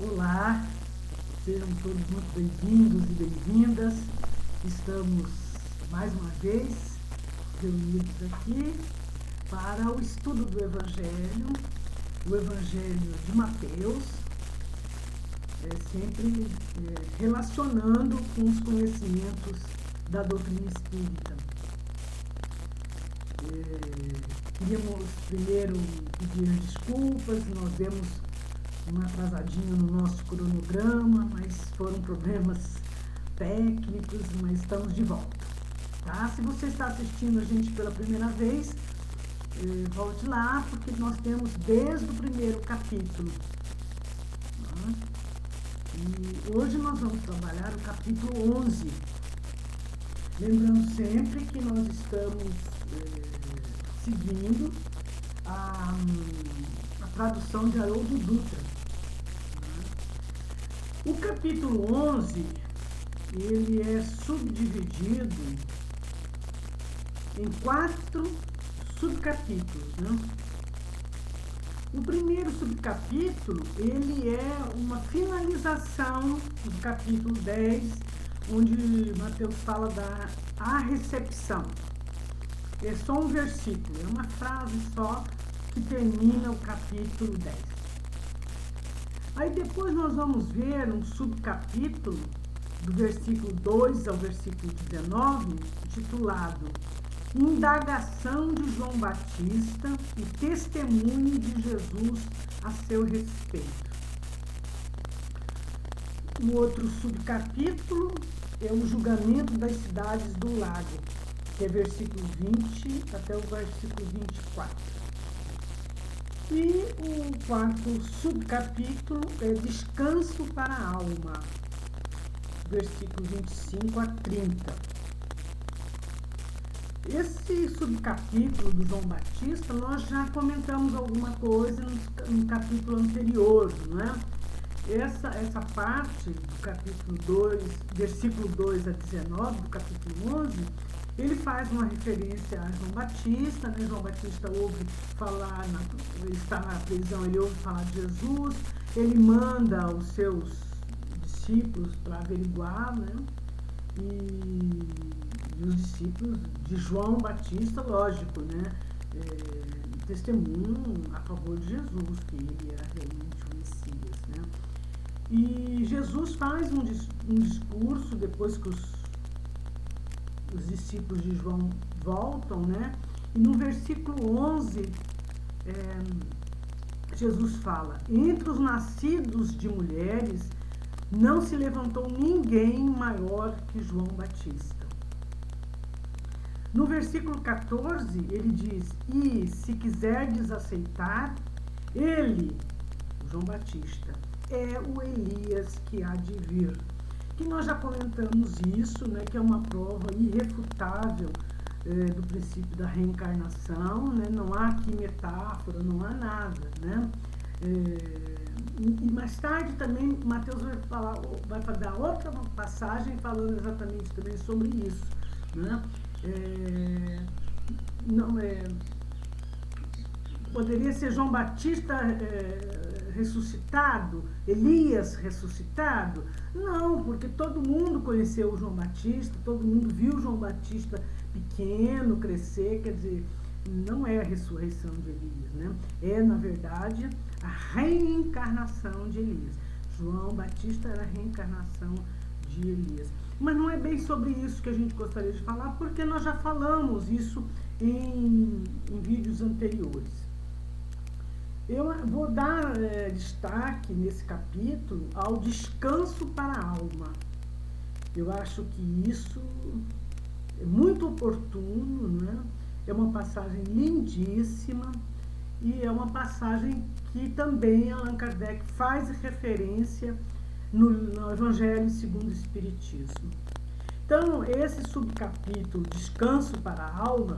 Olá, sejam todos muito bem-vindos e bem-vindas. Estamos mais uma vez reunidos aqui para o estudo do Evangelho, o Evangelho de Mateus, sempre relacionando com os conhecimentos da doutrina espírita. Queríamos primeiro pedir desculpas, nós demos uma atrasadinha no nosso cronograma, mas foram problemas técnicos, mas estamos de volta. Tá? Se você está assistindo a gente pela primeira vez, volte lá, porque nós temos desde o primeiro capítulo. Tá? E hoje nós vamos trabalhar o capítulo 11. Lembrando sempre que nós estamos seguindo a tradução de Haroldo Dutra. O capítulo 11, ele é subdividido em 4 subcapítulos, né? O primeiro subcapítulo, ele é uma finalização do capítulo 10, onde Mateus fala da recepção. É só um versículo, é uma frase só que termina o capítulo 10. Aí depois nós vamos ver um subcapítulo do versículo 2 ao versículo 19, intitulado Indagação de João Batista e Testemunho de Jesus a seu respeito. O outro subcapítulo é o Julgamento das Cidades do Lago, que é versículo 20 até o versículo 24. E o quarto subcapítulo é Descanso para a Alma, versículo 25 a 30. Esse subcapítulo do João Batista, nós já comentamos alguma coisa no capítulo anterior, não é? Essa parte do capítulo 2, versículo 2 a 19, do capítulo 11, ele faz uma referência a João Batista, né? João Batista ouve falar, ele está na prisão, ele ouve falar de Jesus, ele manda os seus discípulos para averiguar, né? E os discípulos de João Batista, lógico, né? Testemunham a favor de Jesus, que ele era realmente o Messias, né? E Jesus faz um discurso depois que os discípulos de João voltam, né? E no versículo 11, Jesus fala: entre os nascidos de mulheres não se levantou ninguém maior que João Batista. No versículo 14, ele diz: e se quiserdes aceitar, ele, João Batista, é o Elias que há de vir. Que nós já comentamos isso, né, que é uma prova irrefutável do princípio da reencarnação, né? Não há aqui metáfora, não há nada, né? E mais tarde também Mateus vai dar outra passagem falando exatamente também sobre isso, né? Poderia ser João Batista ressuscitado, Elias ressuscitado? Não, porque todo mundo conheceu o João Batista, todo mundo viu o João Batista pequeno crescer, quer dizer, não é a ressurreição de Elias, né? É, na verdade, a reencarnação de Elias. João Batista era a reencarnação de Elias. Mas não é bem sobre isso que a gente gostaria de falar, porque nós já falamos isso em vídeos anteriores. Eu vou dar destaque nesse capítulo ao descanso para a alma. Eu acho que isso é muito oportuno, né? É uma passagem lindíssima e é uma passagem que também Allan Kardec faz referência no Evangelho segundo o Espiritismo. Então, esse subcapítulo, Descanso para a Alma,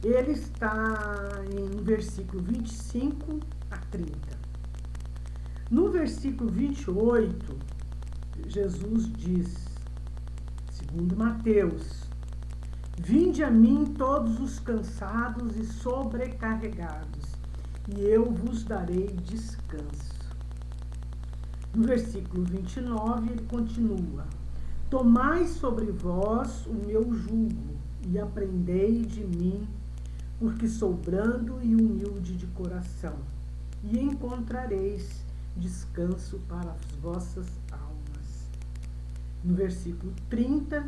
ele está no versículo 25 a 30. No versículo 28, Jesus diz, segundo Mateus: vinde a mim todos os cansados e sobrecarregados, e eu vos darei descanso. No versículo 29, ele continua: tomai sobre vós o meu jugo e aprendei de mim, porque sou brando e humilde de coração, e encontrareis descanso para as vossas almas. No versículo 30,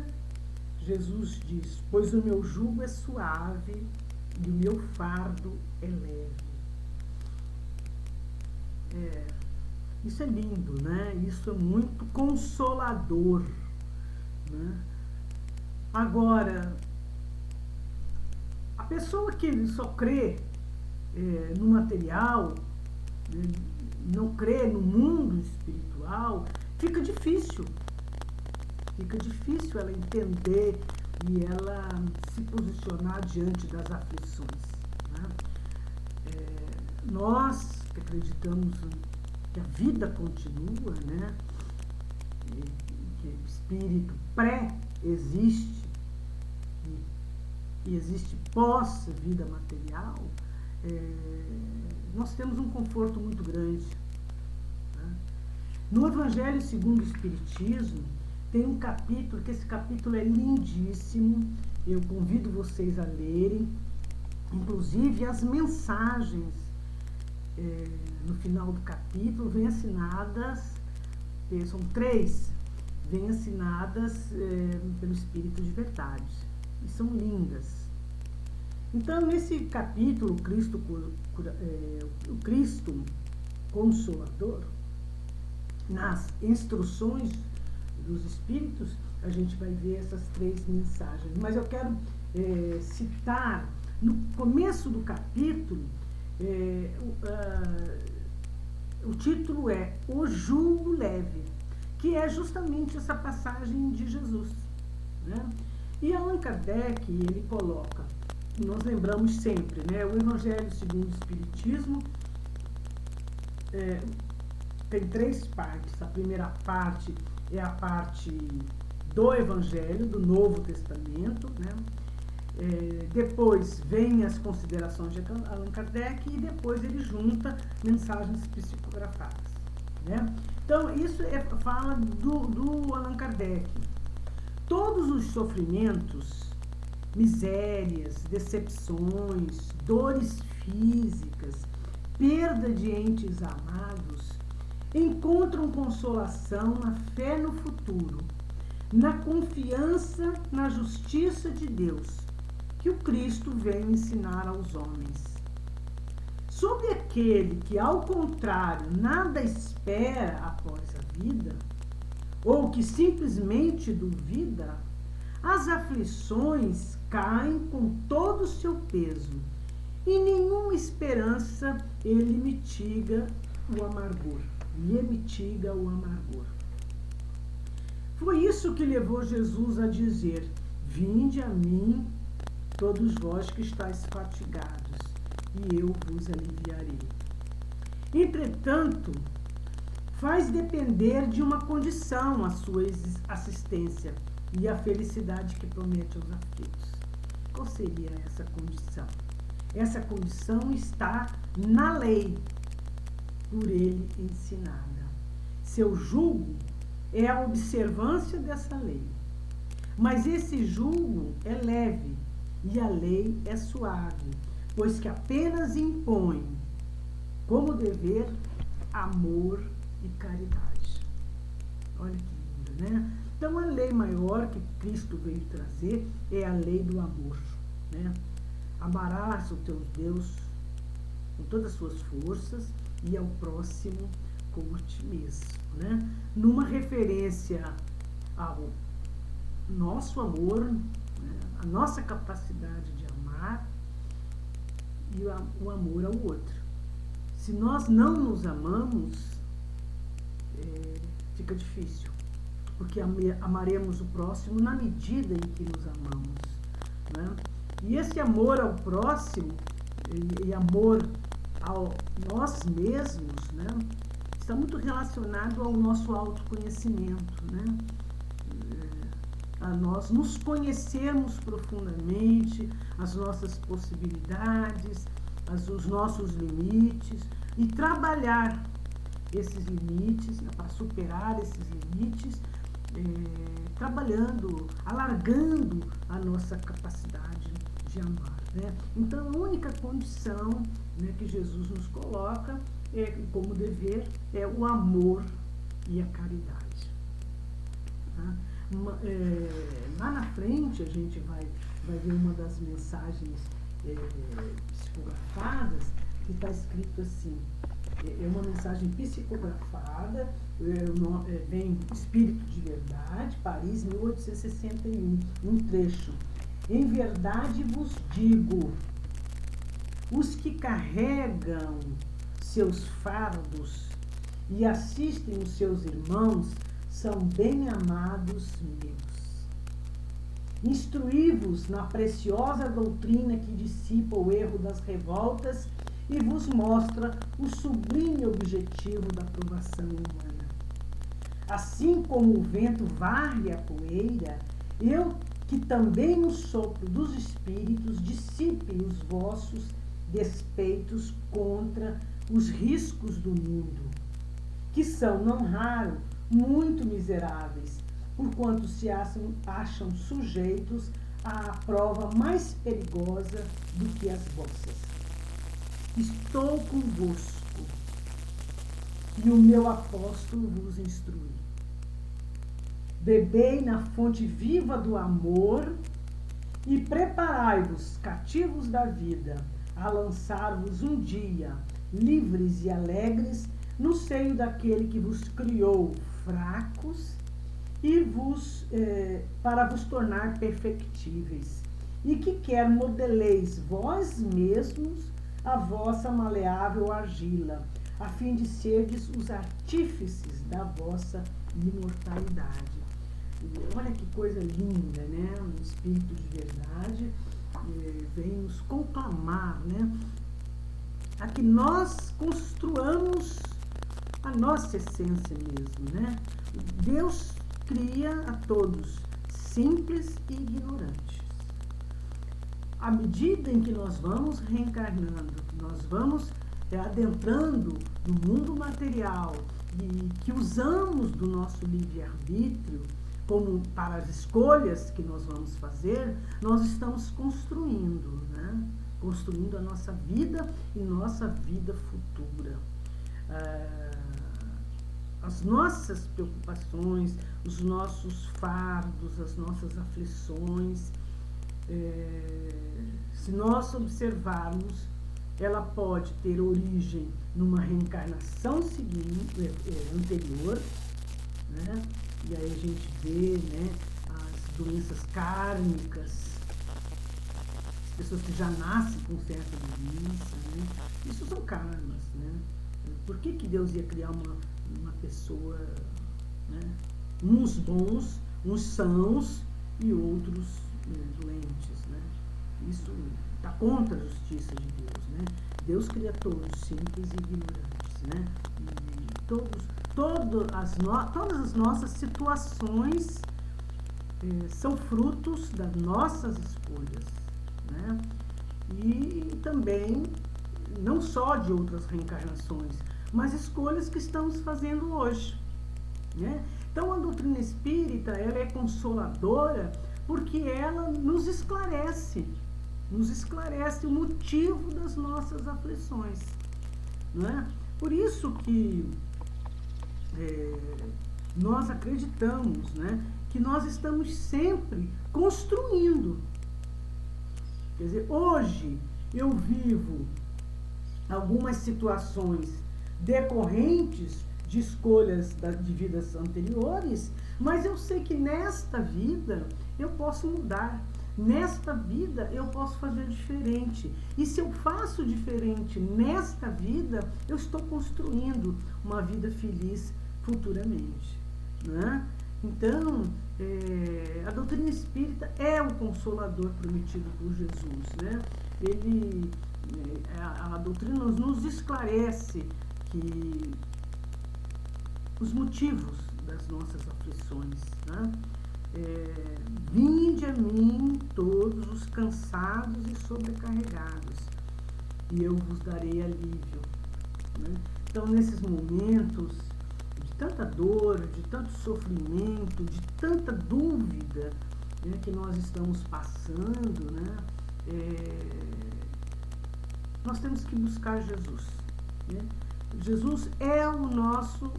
Jesus diz: pois o meu jugo é suave e o meu fardo é leve. Isso é lindo, né? Isso é muito consolador, né? Agora, a pessoa que só crê no material, né, não crê no mundo espiritual, fica difícil ela entender e ela se posicionar diante das aflições, né? Nós que acreditamos que a vida continua, né, que o espírito pré-existe e existe pós-vida material, nós temos um conforto muito grande, né? No Evangelho segundo o Espiritismo, tem um capítulo, que esse capítulo é lindíssimo, eu convido vocês a lerem, inclusive as mensagens no final do capítulo vêm assinadas, são 3, vêm assinadas pelo Espírito de Verdade, e são lindas. Então, nesse capítulo, o Cristo Consolador, nas instruções dos Espíritos, a gente vai ver essas 3 mensagens. Mas eu quero citar, no começo do capítulo, o título é O Jugo Leve, que é justamente essa passagem de Jesus, né? E Allan Kardec, ele coloca, nós lembramos sempre, né, o Evangelho segundo o Espiritismo tem 3 partes. A primeira parte é a parte do Evangelho, do Novo Testamento, né? Depois vem as considerações de Allan Kardec e depois ele junta mensagens psicografadas, né? Então, isso fala do Allan Kardec. Todos os sofrimentos, misérias, decepções, dores físicas, perda de entes amados, encontram consolação na fé no futuro, na confiança na justiça de Deus, que o Cristo veio ensinar aos homens. Sobre aquele que, ao contrário, nada espera após a vida, ou que simplesmente duvida, as aflições caem com todo o seu peso, e nenhuma esperança lhe mitiga o amargor. Foi isso que levou Jesus a dizer: vinde a mim, todos vós que estáis fatigados, e eu vos aliviarei. Entretanto, faz depender de uma condição a sua assistência e a felicidade que promete aos aflitos. Qual seria essa condição? Essa condição está na lei, por ele ensinada. Seu jugo é a observância dessa lei. Mas esse jugo é leve e a lei é suave, pois que apenas impõe como dever amor e caridade. Olha que lindo, né? Então, a lei maior que Cristo veio trazer é a lei do amor, né? Amarás o teu Deus com todas as suas forças e ao próximo como a ti mesmo, né? Numa referência ao nosso amor, né? A nossa capacidade de amar e o amor ao outro. Se nós não nos amamos, fica difícil, porque amaremos o próximo na medida em que nos amamos, né? E esse amor ao próximo e amor a nós mesmos, né, está muito relacionado ao nosso autoconhecimento, né? A nós nos conhecermos profundamente, as nossas possibilidades, os nossos limites, e trabalhar esses limites, né, para superar esses limites, trabalhando, alargando a nossa capacidade de amar, né? Então, a única condição, né, que Jesus nos coloca como dever é o amor e a caridade. Tá? Lá na frente a gente vai ver uma das mensagens psicografadas que está escrito assim, é uma mensagem psicografada, vem Espírito de Verdade, Paris, 1861, um trecho. Em verdade vos digo, os que carregam seus fardos e assistem os seus irmãos são bem amados meus. Instruí-vos na preciosa doutrina que dissipa o erro das revoltas e vos mostra o sublime objetivo da aprovação humana. Assim como o vento varre a poeira, eu que também no sopro dos espíritos dissipe os vossos despeitos contra os riscos do mundo, que são, não raro, muito miseráveis, porquanto se acham sujeitos à prova mais perigosa do que as vossas. Estou convosco, e o meu apóstolo vos instrui. Bebei na fonte viva do amor e preparai-vos, cativos da vida, a lançar-vos um dia, livres e alegres, no seio daquele que vos criou fracos e para vos tornar perfectíveis, e que quer modeleis vós mesmos a vossa maleável argila, a fim de serdes os artífices da vossa imortalidade. E olha que coisa linda, né? O Espírito de Verdade vem nos conclamar, né? A que nós construamos a nossa essência mesmo, né? Deus cria a todos simples e ignorantes. À medida em que nós vamos reencarnando, nós vamos adentrando no mundo material e que usamos do nosso livre-arbítrio como para as escolhas que nós vamos fazer, nós estamos construindo, né? Construindo a nossa vida e nossa vida futura. As nossas preocupações, os nossos fardos, as nossas aflições, se nós observarmos, ela pode ter origem numa reencarnação anterior, né? E aí a gente vê, né, as doenças kármicas, as pessoas que já nascem com certa doença, né? Isso são karmas, né? Por que Deus ia criar uma pessoa, né? Uns bons, uns sãos e outros doentes, né? Isso está contra a justiça de Deus, né? Deus cria todos simples e ignorantes, né? E todas as nossas situações são frutos das nossas escolhas, né? E também não só de outras reencarnações, mas escolhas que estamos fazendo hoje, né? Então a doutrina espírita, ela é consoladora porque ela nos esclarece o motivo das nossas aflições, né? Por isso que nós acreditamos, né, que nós estamos sempre construindo. Quer dizer, hoje eu vivo algumas situações decorrentes de escolhas de vidas anteriores, mas eu sei que nesta vida eu posso mudar. Nesta vida eu posso fazer diferente. E se eu faço diferente nesta vida, eu estou construindo uma vida feliz futuramente, né? Então, a doutrina espírita é o consolador prometido por Jesus, né? A doutrina nos esclarece que os motivos das nossas aflições, né? Vinde a mim todos os cansados e sobrecarregados, e eu vos darei alívio, né? Então, nesses momentos de tanta dor, de tanto sofrimento, de tanta dúvida, né, que nós estamos passando, né, nós temos que buscar Jesus. Né? Jesus é o nosso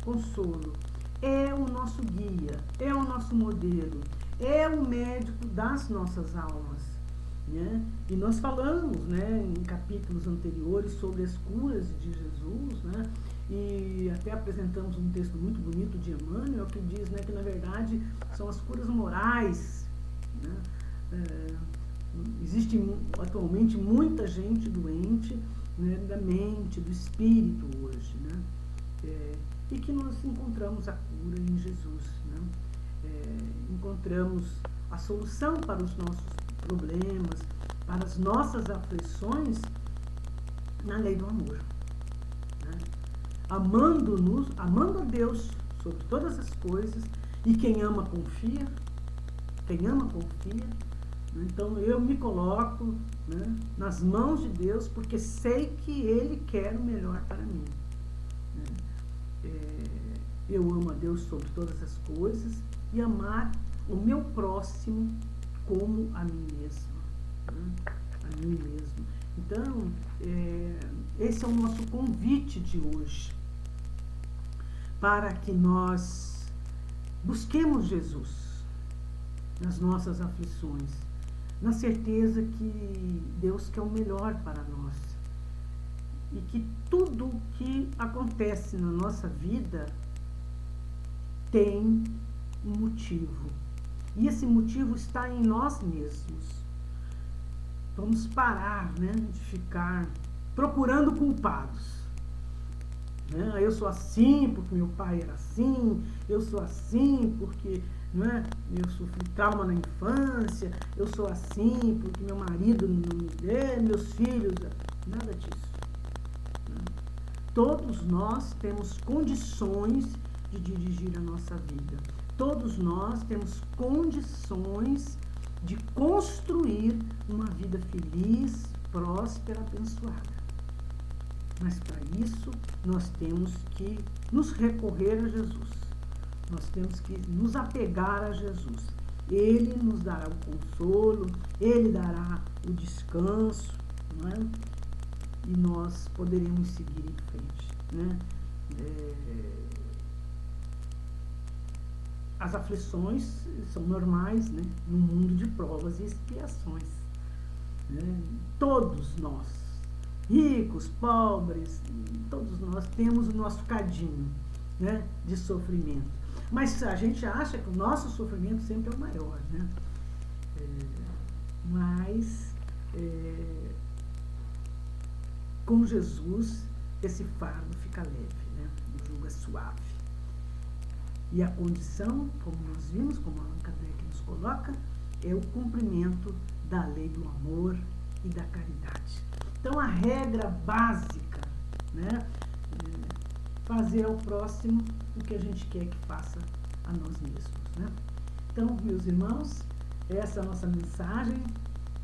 consolo, é o nosso guia, é o nosso modelo, é o médico das nossas almas. Né? E nós falamos, né, em capítulos anteriores sobre as curas de Jesus, né? E até apresentamos um texto muito bonito de Emmanuel que diz, né, que na verdade são as curas morais. Né? Existe atualmente muita gente doente, né, da mente, do espírito hoje, né? E que nós encontramos a cura em Jesus. Né? Encontramos a solução para os nossos problemas, para as nossas aflições, na lei do amor. Né? Amando a Deus sobre todas as coisas, e quem ama confia, então eu me coloco, né, nas mãos de Deus, porque sei que Ele quer o melhor para mim. Né? Eu amo a Deus sobre todas as coisas e amar o meu próximo como a mim mesmo. Né? A mim mesmo. Então, esse é o nosso convite de hoje, para que nós busquemos Jesus nas nossas aflições, na certeza que Deus quer o melhor para nós e que tudo que acontece na nossa vida tem um motivo, e esse motivo está em nós mesmos. Vamos parar, né, de ficar procurando culpados. Né? Eu sou assim porque meu pai era assim, eu sou assim porque, né, eu sofri trauma na infância, eu sou assim porque meu marido não me deu, meus filhos, nada disso. Né? Todos nós temos condições de dirigir a nossa vida. Todos nós temos condições de construir uma vida feliz, próspera, abençoada. Mas para isso nós temos que nos recorrer a Jesus. Nós temos que nos apegar a Jesus. Ele nos dará o consolo, Ele dará o descanso, não é? E nós poderemos seguir em frente. Né? As aflições são normais, né, no mundo de provas e expiações. Né? Todos nós, ricos, pobres, todos nós temos o nosso cadinho, né, de sofrimento. Mas a gente acha que o nosso sofrimento sempre é o maior. Né? Com Jesus, esse fardo fica leve, né? O jugo é suave. E a condição, como nós vimos, como Allan Kardec nos coloca, é o cumprimento da lei do amor e da caridade. Então, a regra básica, né, é fazer ao próximo o que a gente quer que faça a nós mesmos. Né? Então, meus irmãos, essa é a nossa mensagem,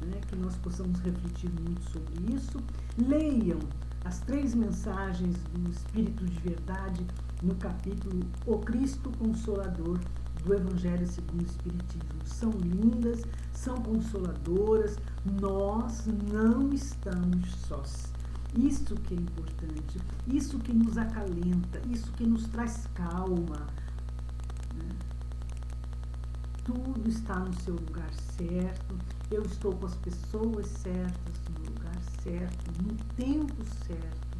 né, que nós possamos refletir muito sobre isso. Leiam as 3 mensagens do Espírito de Verdade no capítulo O Cristo Consolador do Evangelho segundo o Espiritismo. São lindas, são consoladoras, nós não estamos sós. Isso que é importante, isso que nos acalenta, isso que nos traz calma. Né? Tudo está no seu lugar certo, eu estou com as pessoas certas, no lugar certo, no tempo certo,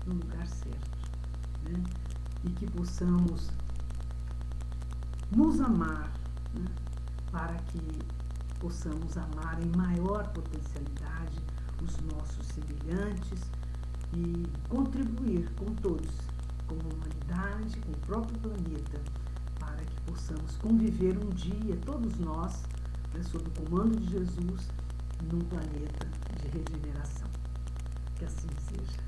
no lugar certo. Né? E que possamos nos amar, né, para que possamos amar em maior potencialidade os nossos semelhantes e contribuir com todos, com a humanidade, com o próprio planeta, para que possamos conviver um dia, todos nós, né, sob o comando de Jesus, num planeta de regeneração. Que assim seja.